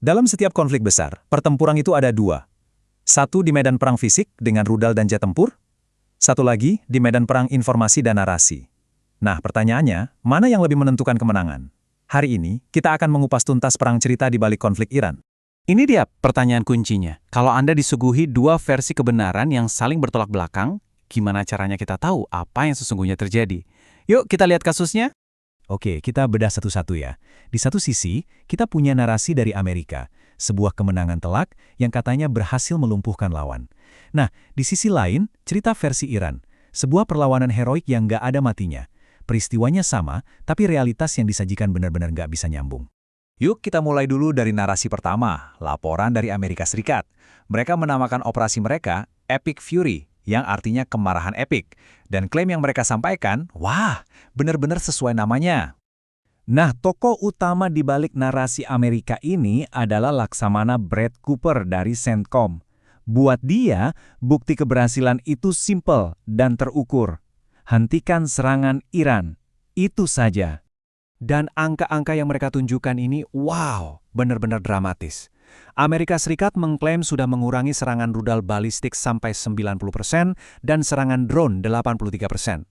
Dalam setiap konflik besar, pertempuran itu ada dua. Satu di medan perang fisik dengan rudal dan jet tempur, satu lagi di medan perang informasi dan narasi. Nah, pertanyaannya, mana yang lebih menentukan kemenangan? Hari ini, kita akan mengupas tuntas perang cerita di balik konflik Iran. Ini dia pertanyaan kuncinya. Kalau Anda disuguhi dua versi kebenaran yang saling bertolak belakang, gimana caranya kita tahu apa yang sesungguhnya terjadi? Yuk kita lihat kasusnya. Oke, kita bedah satu-satu ya. Di satu sisi, kita punya narasi dari Amerika, sebuah kemenangan telak yang katanya berhasil melumpuhkan lawan. Nah, di sisi lain, cerita versi Iran, sebuah perlawanan heroik yang nggak ada matinya. Peristiwanya sama, tapi realitas yang disajikan benar-benar nggak bisa nyambung. Yuk kita mulai dulu dari narasi pertama, laporan dari Amerika Serikat. Mereka menamakan operasi mereka Epic Fury, yang artinya kemarahan epik. Dan klaim yang mereka sampaikan, wah, benar-benar sesuai namanya. Nah, tokoh utama di balik narasi Amerika ini adalah Laksamana Brad Cooper dari CENTCOM. Buat dia, bukti keberhasilan itu simpel dan terukur. Hentikan serangan Iran. Itu saja. Dan angka-angka yang mereka tunjukkan ini, wow, benar-benar dramatis. Amerika Serikat mengklaim sudah mengurangi serangan rudal balistik sampai 90% dan serangan drone 83%.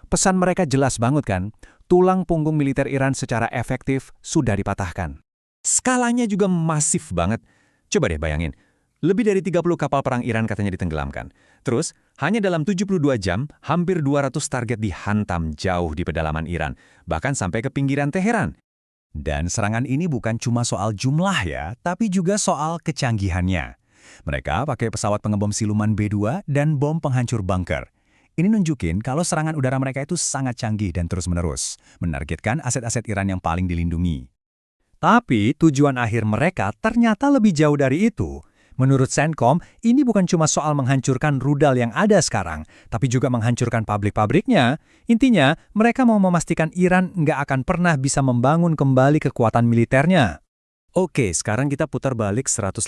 Pesan mereka jelas banget kan, tulang punggung militer Iran secara efektif sudah dipatahkan. Skalanya juga masif banget. Coba deh bayangin, lebih dari 30 kapal perang Iran katanya ditenggelamkan. Terus, hanya dalam 72 jam, hampir 200 target dihantam jauh di pedalaman Iran, bahkan sampai ke pinggiran Teheran. Dan serangan ini bukan cuma soal jumlah ya, tapi juga soal kecanggihannya. Mereka pakai pesawat pengebom siluman B-2 dan bom penghancur bunker. Ini nunjukin kalau serangan udara mereka itu sangat canggih dan terus-menerus, menargetkan aset-aset Iran yang paling dilindungi. Tapi tujuan akhir mereka ternyata lebih jauh dari itu. Menurut CENTCOM, ini bukan cuma soal menghancurkan rudal yang ada sekarang, tapi juga menghancurkan pabrik-pabriknya. Intinya, mereka mau memastikan Iran nggak akan pernah bisa membangun kembali kekuatan militernya. Oke, sekarang kita putar balik 180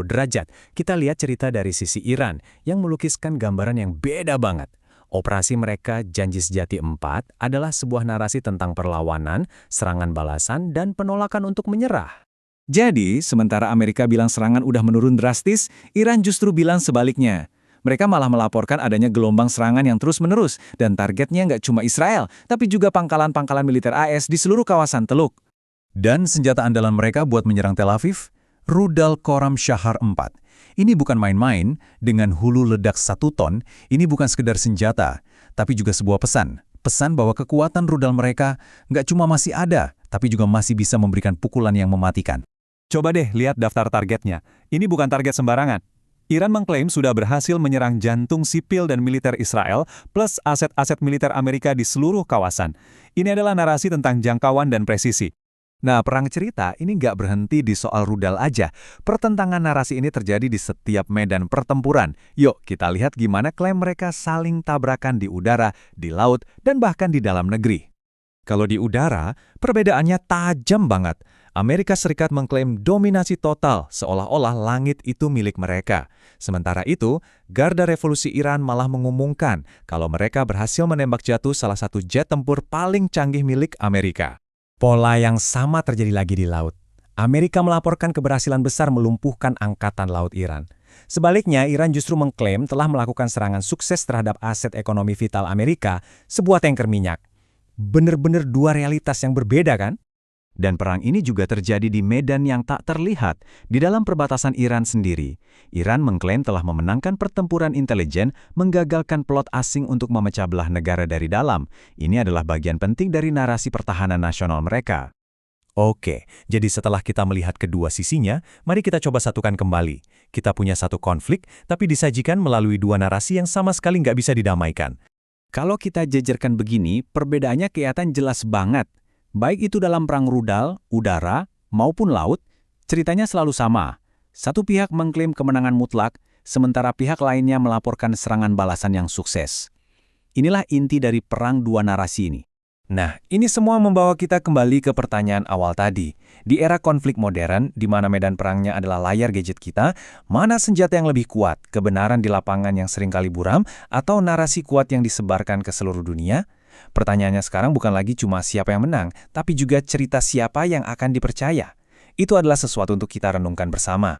derajat. Kita lihat cerita dari sisi Iran, yang melukiskan gambaran yang beda banget. Operasi mereka Janji Sejati 4 adalah sebuah narasi tentang perlawanan, serangan balasan, dan penolakan untuk menyerah. Jadi, sementara Amerika bilang serangan udah menurun drastis, Iran justru bilang sebaliknya. Mereka malah melaporkan adanya gelombang serangan yang terus-menerus, dan targetnya nggak cuma Israel, tapi juga pangkalan-pangkalan militer AS di seluruh kawasan Teluk. Dan senjata andalan mereka buat menyerang Tel Aviv? Rudal Khorram Shahar 4. Ini bukan main-main, dengan hulu ledak 1 ton, ini bukan sekedar senjata, tapi juga sebuah pesan. Pesan bahwa kekuatan rudal mereka nggak cuma masih ada, tapi juga masih bisa memberikan pukulan yang mematikan. Coba deh lihat daftar targetnya. Ini bukan target sembarangan. Iran mengklaim sudah berhasil menyerang jantung sipil dan militer Israel plus aset-aset militer Amerika di seluruh kawasan. Ini adalah narasi tentang jangkauan dan presisi. Nah, perang cerita ini nggak berhenti di soal rudal aja. Pertentangan narasi ini terjadi di setiap medan pertempuran. Yuk, kita lihat gimana klaim mereka saling tabrakan di udara, di laut, dan bahkan di dalam negeri. Kalau di udara, perbedaannya tajam banget. Amerika Serikat mengklaim dominasi total, seolah-olah langit itu milik mereka. Sementara itu, Garda Revolusi Iran malah mengumumkan kalau mereka berhasil menembak jatuh salah satu jet tempur paling canggih milik Amerika. Pola yang sama terjadi lagi di laut. Amerika melaporkan keberhasilan besar melumpuhkan Angkatan Laut Iran. Sebaliknya, Iran justru mengklaim telah melakukan serangan sukses terhadap aset ekonomi vital Amerika, sebuah tanker minyak. Bener-bener dua realitas yang berbeda kan? Dan perang ini juga terjadi di medan yang tak terlihat, di dalam perbatasan Iran sendiri. Iran mengklaim telah memenangkan pertempuran intelijen, menggagalkan plot asing untuk memecah belah negara dari dalam. Ini adalah bagian penting dari narasi pertahanan nasional mereka. Oke, jadi setelah kita melihat kedua sisinya, mari kita coba satukan kembali. Kita punya satu konflik, tapi disajikan melalui dua narasi yang sama sekali nggak bisa didamaikan. Kalau kita jajarkan begini, perbedaannya kelihatan jelas banget. Baik itu dalam perang rudal, udara, maupun laut, ceritanya selalu sama. Satu pihak mengklaim kemenangan mutlak, sementara pihak lainnya melaporkan serangan balasan yang sukses. Inilah inti dari perang dua narasi ini. Nah, ini semua membawa kita kembali ke pertanyaan awal tadi. Di era konflik modern, di mana medan perangnya adalah layar gadget kita, mana senjata yang lebih kuat, kebenaran di lapangan yang seringkali buram, atau narasi kuat yang disebarkan ke seluruh dunia? Pertanyaannya sekarang bukan lagi cuma siapa yang menang, tapi juga cerita siapa yang akan dipercaya. Itu adalah sesuatu untuk kita renungkan bersama.